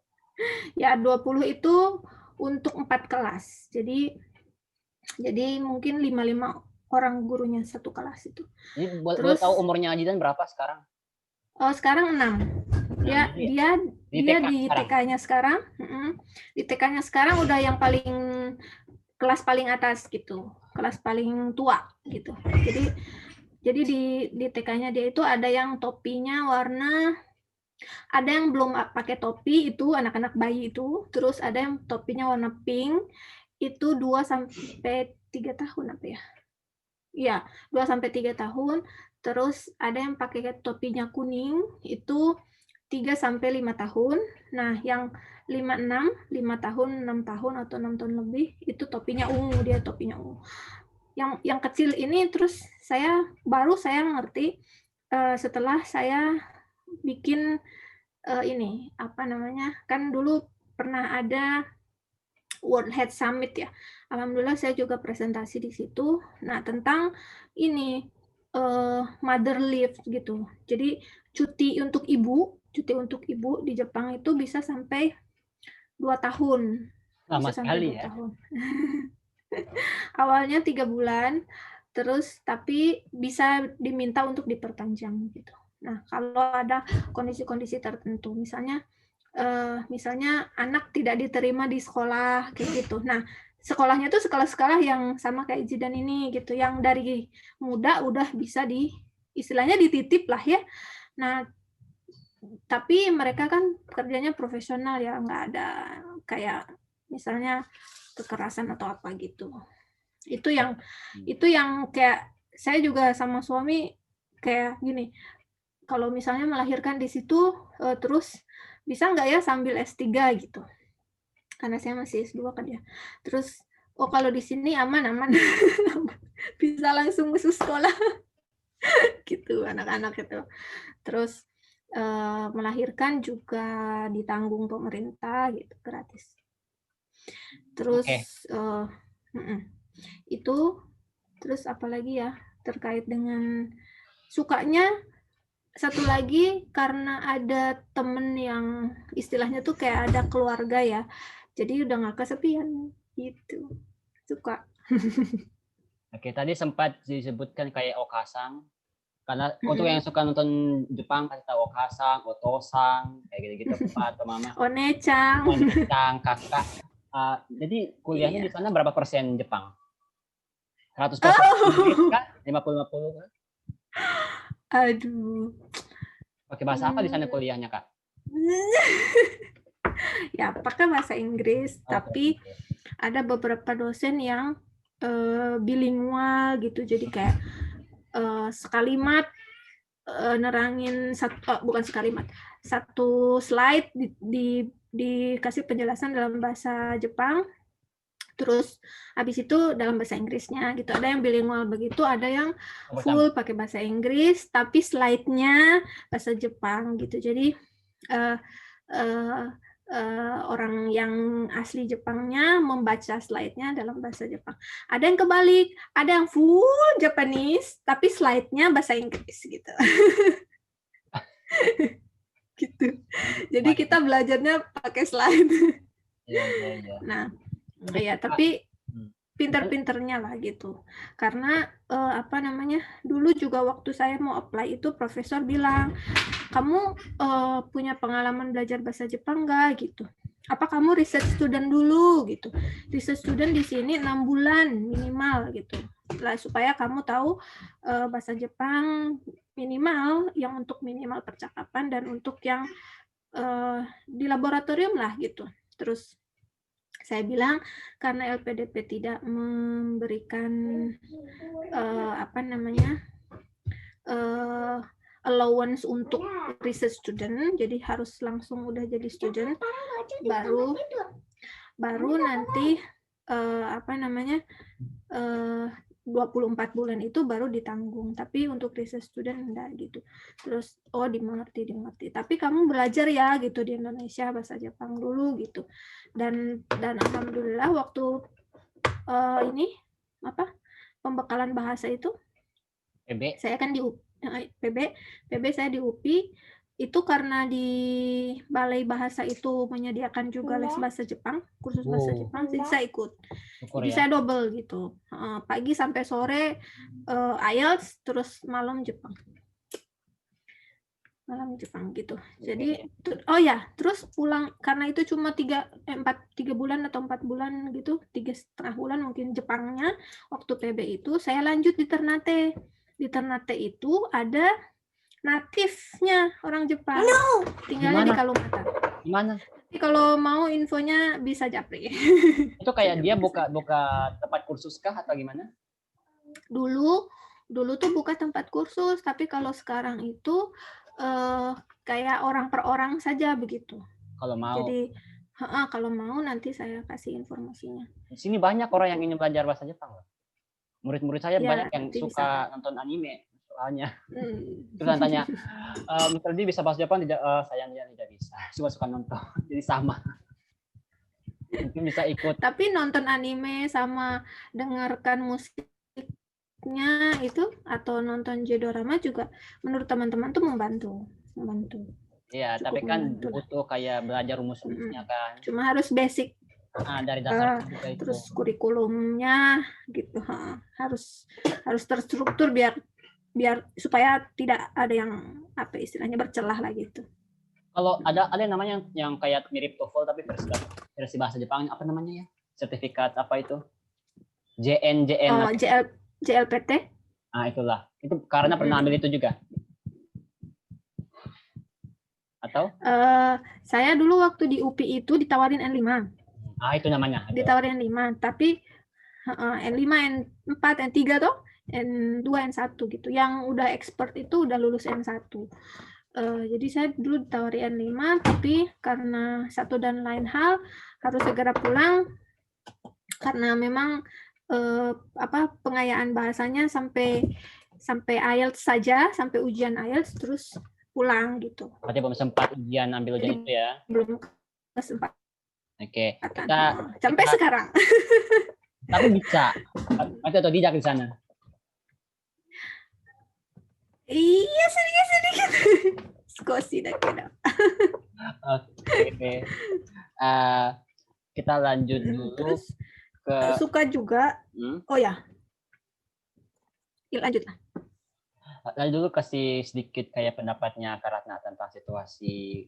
Ya 20 itu untuk 4 kelas. Jadi mungkin 5 orang gurunya satu kelas itu. Ini boleh Terus tahu umurnya Ajidan berapa sekarang? sekarang 6. Dia di TK-nya sekarang. Di TK-nya sekarang udah yang kelas paling atas gitu. Kelas paling tua gitu. Jadi di TK-nya dia itu ada yang topinya warna, ada yang belum pakai topi, itu anak-anak bayi itu. Terus ada yang topinya warna pink, itu 2-3 tahun apa ya? Iya, 2-3 tahun. Terus ada yang pakai topinya kuning, itu 3-5 tahun. Nah, yang 5 tahun, 6 tahun atau 6 tahun lebih, itu topinya ungu, dia topinya ungu. Yang kecil ini terus saya ngerti setelah saya bikin ini apa namanya, kan dulu pernah ada World Head Summit ya. Alhamdulillah saya juga presentasi di situ. Nah, tentang ini mother leave gitu. Jadi cuti untuk ibu di Jepang itu bisa sampai 2 tahun. Lama Bisa sampai sekali 2 ya. tahun. Awalnya 3 bulan, terus tapi bisa diminta untuk diperpanjang gitu. Nah, kalau ada kondisi-kondisi tertentu, misalnya anak tidak diterima di sekolah kayak gitu. Nah, sekolahnya tuh sekolah-sekolah yang sama kayak Zidane ini gitu, yang dari muda udah bisa istilahnya dititip lah ya. Nah, tapi mereka kan kerjanya profesional ya, nggak ada kayak misalnya kekerasan atau apa gitu. Itu yang kayak saya juga sama suami kayak gini, kalau misalnya melahirkan di situ terus bisa nggak ya sambil S3 gitu, karena saya masih S2 kan ya. Terus kalau di sini aman bisa langsung masuk sekolah gitu anak-anak itu. Terus melahirkan juga ditanggung pemerintah gitu, gratis. Terus itu, terus apalagi ya terkait dengan sukanya, satu lagi karena ada temen yang istilahnya tuh kayak ada keluarga ya, jadi udah nggak kesepian gitu, suka. Oke, tadi sempat disebutkan kayak Okasang. Karena untuk yang suka nonton Jepang pasti tahu Okasang, Otosang, kayak gitu-gitu, Papa atau Mama. Onecang. Onecang, kakak. Jadi kuliahnya di sana berapa persen Jepang? 100% Inggris kan? 50-50 kan? Aduh. Pakai bahasa apa di sana kuliahnya, Kak? Ya, pakai bahasa Inggris, tapi ada beberapa dosen yang bilingual gitu, jadi kayak sekalimat nerangin satu slide dikasih penjelasan dalam bahasa Jepang, terus habis itu dalam bahasa Inggrisnya gitu. Ada yang bilingual begitu, ada yang full pakai bahasa Inggris tapi slide-nya bahasa Jepang gitu. Jadi orang yang asli Jepangnya membaca slide-nya dalam bahasa Jepang. Ada yang kebalik, ada yang full Japanese tapi slide-nya bahasa Inggris gitu. Gitu. Jadi kita belajarnya pakai slide. Iya, iya, iya. Nah, ya tapi pinter-pinternya lah gitu. Karena apa namanya? Dulu juga waktu saya mau apply itu profesor bilang, "Kamu punya pengalaman belajar bahasa Jepang nggak?" gitu. Apa kamu research student dulu gitu. Research student di sini 6 bulan minimal gitu. Lah supaya kamu tahu bahasa Jepang minimal yang untuk minimal percakapan dan untuk yang di laboratorium lah gitu. Terus saya bilang karena LPDP tidak memberikan apa namanya allowance untuk research student, jadi harus langsung udah jadi student, baru nanti apa namanya 24 bulan itu baru ditanggung, tapi untuk research student enggak gitu. Terus dimengerti. Tapi kamu belajar ya gitu di Indonesia bahasa Jepang dulu gitu. Dan alhamdulillah waktu ini apa pembekalan bahasa itu PB. saya kan di PB saya di UPI itu karena di Balai Bahasa itu menyediakan juga les bahasa Jepang, kursus bahasa Jepang, jadi saya ikut. Jadi saya double gitu, pagi sampai sore IELTS, terus malam Jepang gitu. Jadi terus pulang karena itu cuma 3 bulan atau 4 bulan gitu, 3,5 bulan mungkin Jepangnya. Waktu PB itu saya lanjut di Ternate. Di Ternate itu ada natifnya orang Jepang. Tinggalnya di Kalimantan. Gimana? Jadi kalau mau infonya bisa japri. Itu kayak dia buka tempat kursus kah atau gimana? Dulu tuh buka tempat kursus, tapi kalau sekarang itu kayak orang per orang saja begitu. Kalau mau. Jadi kalau mau nanti saya kasih informasinya. Di sini banyak orang yang ingin belajar bahasa Jepang loh. Murid-murid saya banyak yang suka nonton anime soalnya. Terus tanya, Mr. D bisa bahasa Jepang? Tidak, saya tidak bisa. Suka nonton, jadi sama. Mungkin bisa ikut. Tapi nonton anime sama dengarkan musiknya itu atau nonton J-drama juga menurut teman-teman tuh membantu. Iya, tapi kan butuh kayak belajar rumus-rumusnya kan. Cuma harus basic. Dari dasar juga itu. Terus kurikulumnya gitu, harus terstruktur biar supaya tidak ada yang apa istilahnya bercelah lah gitu. Kalau ada yang namanya yang kayak mirip TOEFL tapi versi bahasa Jepang, apa namanya ya? Sertifikat apa itu? JLPT. Itulah. Itu karena pernah ambil itu juga. Atau? Saya dulu waktu di UPI itu ditawarin N5. Itu namanya. Ditawarin N5, tapi N5, N4, N3 tuh, N2, N1 gitu. Yang udah expert itu udah lulus N1. Jadi saya dulu ditawarin N5, tapi karena satu dan lain hal harus segera pulang karena memang pengayaan bahasanya sampai IELTS saja, sampai ujian IELTS terus pulang gitu. Berarti belum sempat ujian ambil ujian itu ya? Belum sempat. Oke. Sampai sekarang. Tapi bisa. Atau otodidak di sana? Iya, sedikit. Skosi dah kira. Oke. Kita lanjut dulu. Terus, ke suka juga. Oh ya. Lanjut lah. Lanjut dulu kasih sedikit kayak pendapatnya Kak Ratna tentang situasi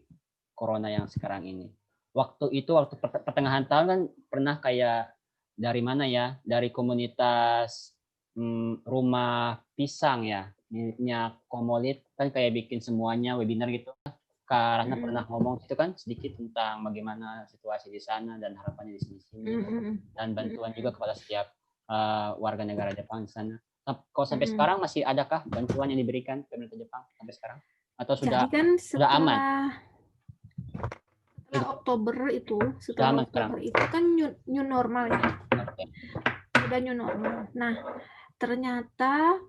corona yang sekarang ini. Waktu pertengahan tahun kan pernah kayak dari mana ya? Dari komunitas rumah pisang ya, miliknya Komolit kan kayak bikin semuanya webinar gitu. Kak Ratna pernah ngomong itu kan sedikit tentang bagaimana situasi di sana dan harapannya di sini dan bantuan juga kepada setiap warga negara Jepang di sana. Kalau sampai sekarang masih adakah bantuan yang diberikan pemerintah Jepang sampai sekarang atau sudah aman? Setelah Oktober itu kan new normal ya. Udah new normal. Nah, ternyata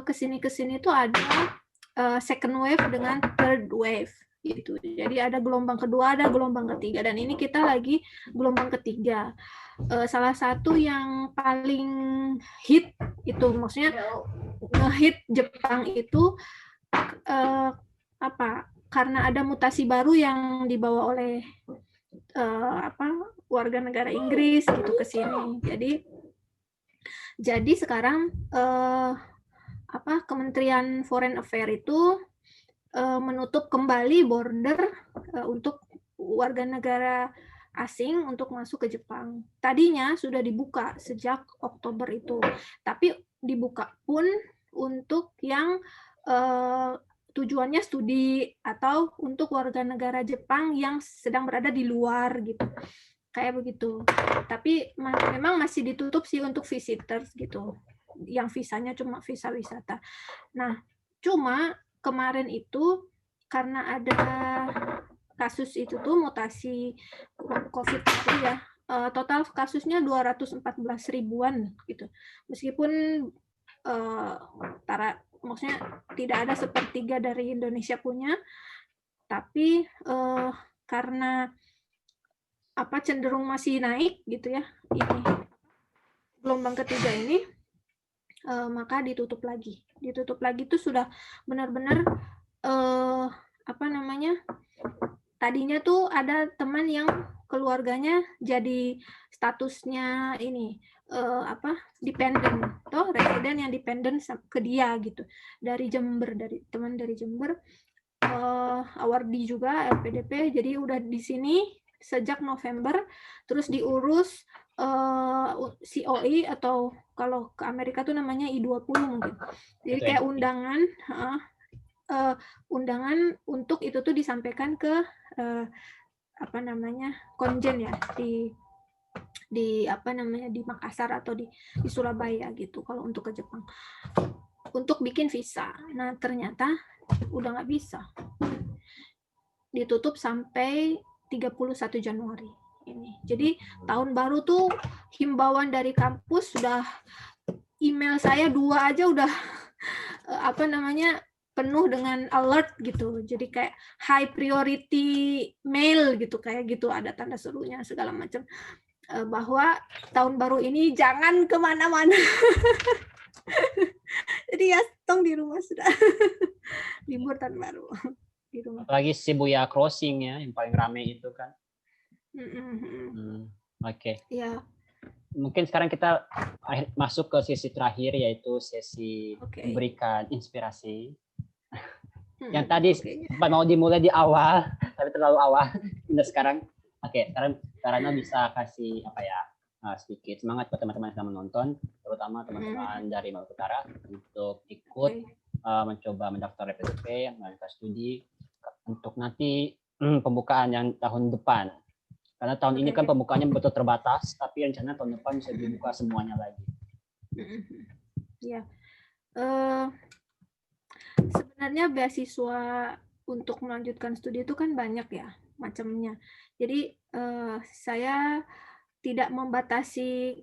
kesini tuh ada second wave dengan third wave. gitu. Jadi ada gelombang kedua, ada gelombang ketiga, dan ini kita lagi gelombang ketiga. Salah satu yang paling hit itu, maksudnya ngehit Jepang itu karena ada mutasi baru yang dibawa oleh warga negara Inggris gitu ke sini. Jadi sekarang Kementerian Foreign Affairs itu menutup kembali border untuk warga negara asing untuk masuk ke Jepang. Tadinya sudah dibuka sejak Oktober itu, tapi dibuka pun untuk yang tujuannya studi atau untuk warga negara Jepang yang sedang berada di luar gitu. Kayak begitu. Tapi memang masih ditutup sih untuk visitors gitu. Yang visanya cuma visa wisata. Nah, cuma kemarin itu karena ada kasus itu tuh mutasi COVID itu ya, total kasusnya 214 ribuan gitu. Meskipun maksudnya tidak ada sepertiga dari Indonesia punya, tapi karena cenderung masih naik gitu ya, ini gelombang ketiga ini, maka ditutup lagi itu sudah benar-benar tadinya tuh ada teman yang keluarganya jadi statusnya ini dependen toh, residen yang dependen ke dia gitu, dari Jember, dari teman dari Jember, awardi juga LPDP, jadi udah di sini sejak November, terus diurus COE atau kalau ke Amerika tuh namanya I-20 mungkin. Jadi kayak undangan untuk itu tuh disampaikan ke konjen ya di Makassar atau di Surabaya gitu kalau untuk ke Jepang untuk bikin visa. Nah ternyata udah nggak bisa, ditutup sampai 31 Januari ini. Jadi tahun baru tuh himbauan dari kampus sudah, email saya 2 aja udah penuh dengan alert gitu. Jadi kayak high priority mail gitu, kayak gitu, ada tanda serunya segala macam, bahwa tahun baru ini jangan kemana-mana. Jadi ya tong di rumah sudah. Libur tahun baru di rumah. Apalagi Shibuya Crossing ya, yang paling rame itu kan. Oke. Ya. Mungkin sekarang kita masuk ke sesi terakhir, yaitu sesi memberikan inspirasi. Yang tadi sempat mau dimulai di awal, tapi terlalu awal. Udah sekarang. Oke, sekarang Karana bisa kasih sedikit semangat buat teman-teman yang sedang menonton, terutama teman-teman dari Maluku Utara untuk ikut mencoba mendaftar LPDP, melanjutkan studi untuk nanti pembukaan yang tahun depan. Karena tahun ini kan pembukaannya betul terbatas, tapi rencana tahun depan bisa dibuka semuanya lagi. Ya, sebenarnya beasiswa untuk melanjutkan studi itu kan banyak ya macamnya. Jadi saya tidak membatasi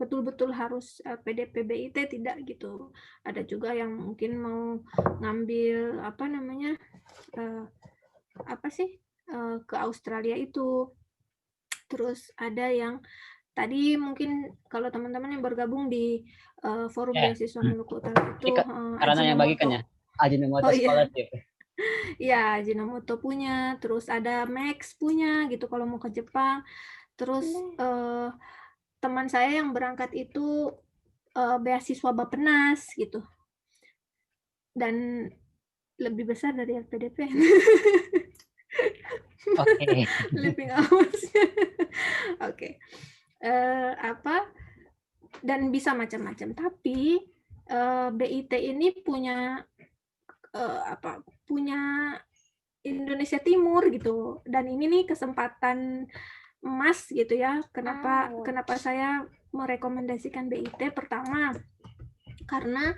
betul-betul harus LPDP BIT, tidak gitu. Ada juga yang mungkin mau ngambil ke Australia itu. Terus ada yang tadi mungkin kalau teman-teman yang bergabung di forum beasiswa Maluku Utara itu karena yang bagikan ya Ajinomoto Scholarship. Iya, Ajinomoto punya, terus ada Max punya gitu kalau mau ke Jepang. Terus teman saya yang berangkat itu beasiswa Bappenas gitu. Dan lebih besar dari LPDP. Oke. Living hours. Oke. Dan bisa macam-macam. Tapi BIT ini punya Indonesia Timur gitu. Dan ini nih kesempatan emas gitu ya. Kenapa saya merekomendasikan BIT? Pertama, karena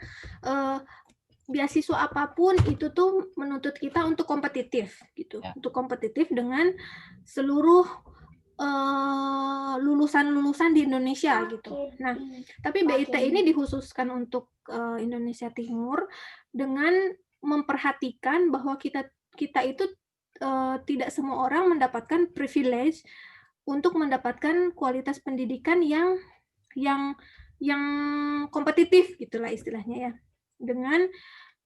beasiswa apapun itu tuh menuntut kita untuk kompetitif gitu, untuk kompetitif dengan seluruh lulusan-lulusan di Indonesia gitu. Nah, tapi BIT ini dikhususkan untuk Indonesia Timur dengan memperhatikan bahwa kita kita itu tidak semua orang mendapatkan privilege untuk mendapatkan kualitas pendidikan yang kompetitif gitulah istilahnya ya. Dengan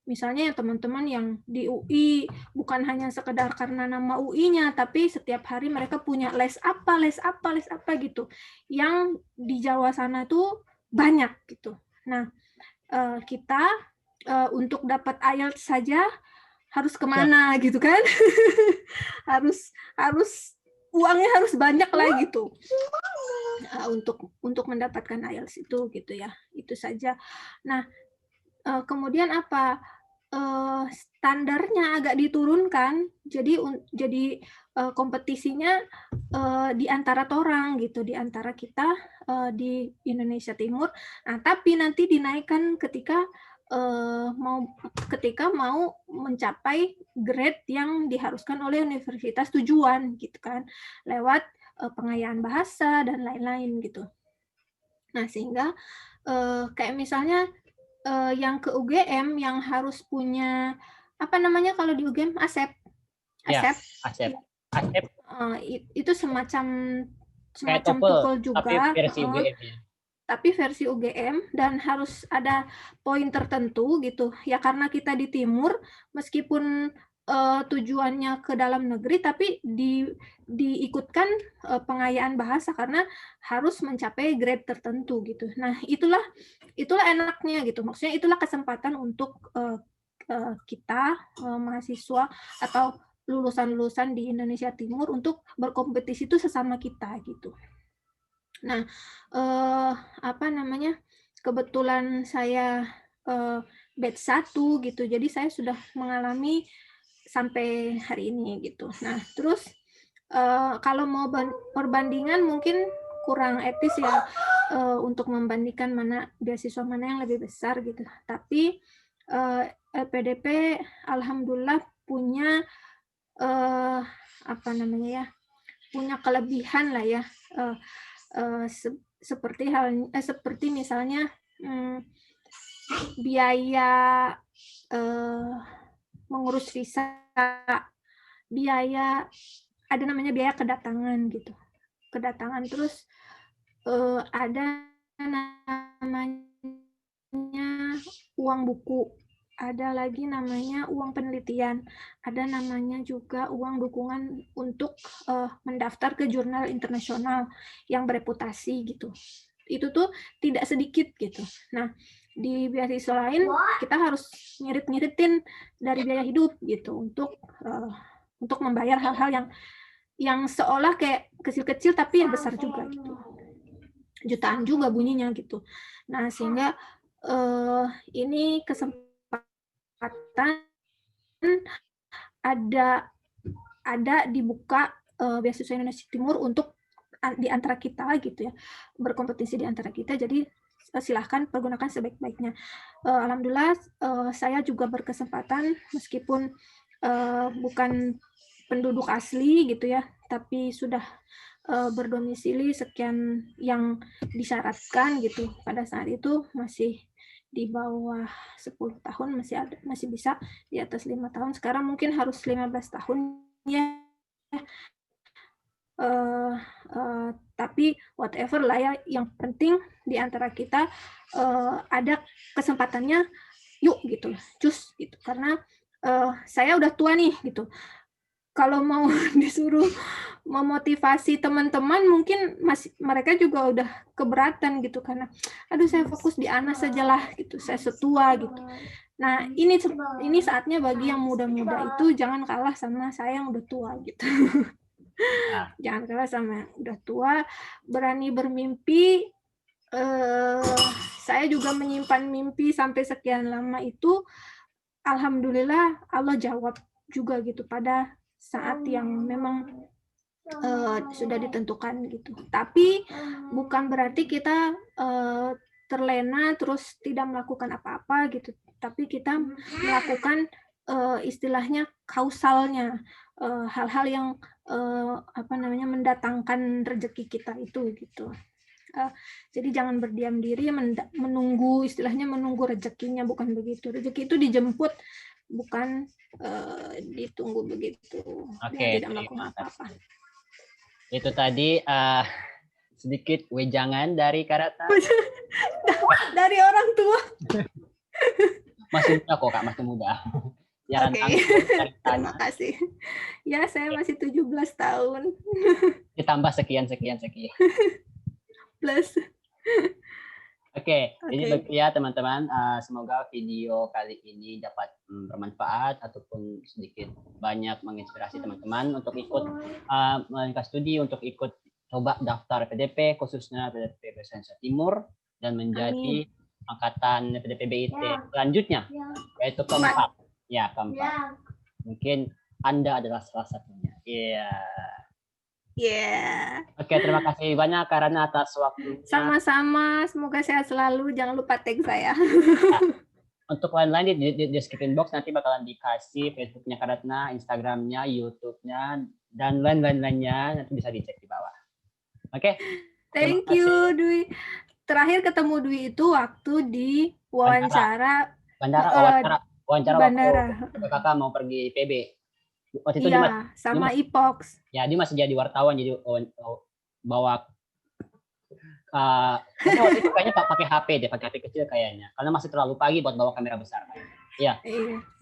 misalnya teman-teman yang di UI bukan hanya sekedar karena nama UI-nya, tapi setiap hari mereka punya les apa gitu. Yang di Jawa sana tuh banyak gitu. Nah, kita untuk dapat IELTS saja harus kemana gitu kan? harus uangnya harus banyak lah gitu. Untuk mendapatkan IELTS itu gitu ya. Itu saja. Nah, kemudian apa? Standarnya agak diturunkan, jadi kompetisinya di antara orang gitu, di antara kita di Indonesia Timur. Nah, tapi nanti dinaikkan ketika mau mencapai grade yang diharuskan oleh universitas tujuan gitu kan, lewat pengayaan bahasa dan lain-lain gitu. Nah, sehingga kayak misalnya yang ke UGM yang harus punya apa namanya kalau di UGM ASEP. Ya, ASEP. Itu semacam TOEFL, TOEFL juga, tapi versi UGM ya. Tapi versi UGM, dan harus ada poin tertentu gitu ya, karena kita di timur meskipun tujuannya ke dalam negeri, tapi diikutkan pengayaan bahasa karena harus mencapai grade tertentu gitu. Nah, itulah enaknya gitu. Maksudnya itulah kesempatan untuk kita mahasiswa atau lulusan-lulusan di Indonesia Timur untuk berkompetisi itu sesama kita gitu. Nah, apa namanya? Kebetulan saya batch 1 gitu. Jadi saya sudah mengalami sampai hari ini gitu. Nah, terus kalau mau perbandingan mungkin kurang etis ya untuk membandingkan beasiswa mana yang lebih besar gitu. Tapi LPDP alhamdulillah punya apa namanya ya? Punya kelebihan lah ya. Seperti misalnya biaya mengurus visa, biaya ada namanya biaya kedatangan gitu. Kedatangan, terus ada namanya uang buku, ada lagi namanya uang penelitian, ada namanya juga uang dukungan untuk mendaftar ke jurnal internasional yang bereputasi gitu. Itu tuh tidak sedikit gitu. Nah, di beasiswa lain kita harus ngirit-ngiritin dari biaya hidup gitu untuk membayar hal-hal yang seolah kayak kecil-kecil tapi ya besar juga gitu. Jutaan juga bunyinya gitu. Nah, sehingga ini kesempatan ada dibuka beasiswa Indonesia Timur untuk di antara kita gitu ya, berkompetisi di antara kita. Jadi silahkan pergunakan sebaik-baiknya. Alhamdulillah saya juga berkesempatan meskipun bukan penduduk asli gitu ya, tapi sudah berdomisili sekian yang disyaratkan gitu. Pada saat itu masih di bawah 10 tahun, masih bisa di atas 5 tahun. Sekarang mungkin harus 15 tahun ya. Tapi whatever lah ya, yang penting di antara kita ada kesempatannya, yuk gitu, cus gitu. Karena saya udah tua nih gitu. Kalau mau disuruh memotivasi teman-teman, mungkin mereka juga udah keberatan gitu, karena aduh saya fokus di ANAS sajalah gitu, saya setua gitu. Nah, ini saatnya bagi yang muda-muda itu jangan kalah sama saya yang udah tua gitu. Jangan kalah sama yang udah tua, berani bermimpi. Saya juga menyimpan mimpi sampai sekian lama itu, alhamdulillah Allah jawab juga gitu pada saat yang memang sudah ditentukan gitu. Tapi bukan berarti kita terlena terus tidak melakukan apa-apa gitu. Tapi kita melakukan istilahnya kausalnya, hal-hal yang mendatangkan rezeki kita itu gitu. Jadi jangan berdiam diri menunggu, istilahnya menunggu rezekinya, bukan begitu. Rezeki itu dijemput bukan ditunggu begitu. Oke, Dia tidak terima melakukan apa-apa. Itu tadi sedikit wejangan dari Kak Ratna. Dari orang tua. Masih muda kok Kak, masih muda. Ya, Oke. Terima kasih. Ya, saya masih 17 tahun ditambah sekian. plus. Oke, jadi Oke. begitu ya teman-teman. Semoga video kali ini dapat bermanfaat ataupun sedikit banyak menginspirasi teman-teman untuk ikut melanjutkan studi, untuk ikut coba daftar PDP, khususnya PDP Bahasa Indonesia Timur, dan menjadi angkatan PDP BIT selanjutnya, yaitu keempat. Ya, keempat. Mungkin Anda adalah salah satunya. Iya. Yeah. Oke, terima kasih banyak karena atas waktunya. Sama-sama, semoga sehat selalu. Jangan lupa tag saya. Untuk lain-lain di description box nanti bakalan dikasih Facebooknya Karatna, Instagramnya, YouTube-nya, dan lain-lainnya nanti bisa dicek di bawah. Oke. Thank you, Dwi. Terakhir ketemu Dwi itu waktu di wawancara Wawancara bandara. waktu kakak mau pergi PB. Waktu itu Iya, sama Ipox. Ya, dia masih jadi wartawan, jadi bawa waktu itu kayaknya pakai HP deh, pakai HP kecil kayaknya, karena masih terlalu pagi buat bawa kamera besar. Iya.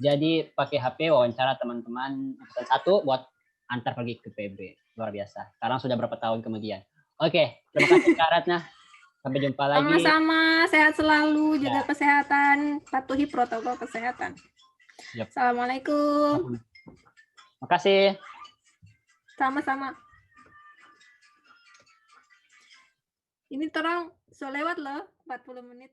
Jadi pakai HP wawancara teman-teman angkatan 1 buat antar pergi ke PB. Luar biasa. Sekarang sudah berapa tahun kemudian. Oke, terima kasih Kak Ratna. Sampai jumpa lagi. Sama-sama, sehat selalu, jaga kesehatan, patuhi protokol kesehatan. Yep. Assalamualaikum. Makasih. Sama-sama. Ini terang so lewat loh 40 menit.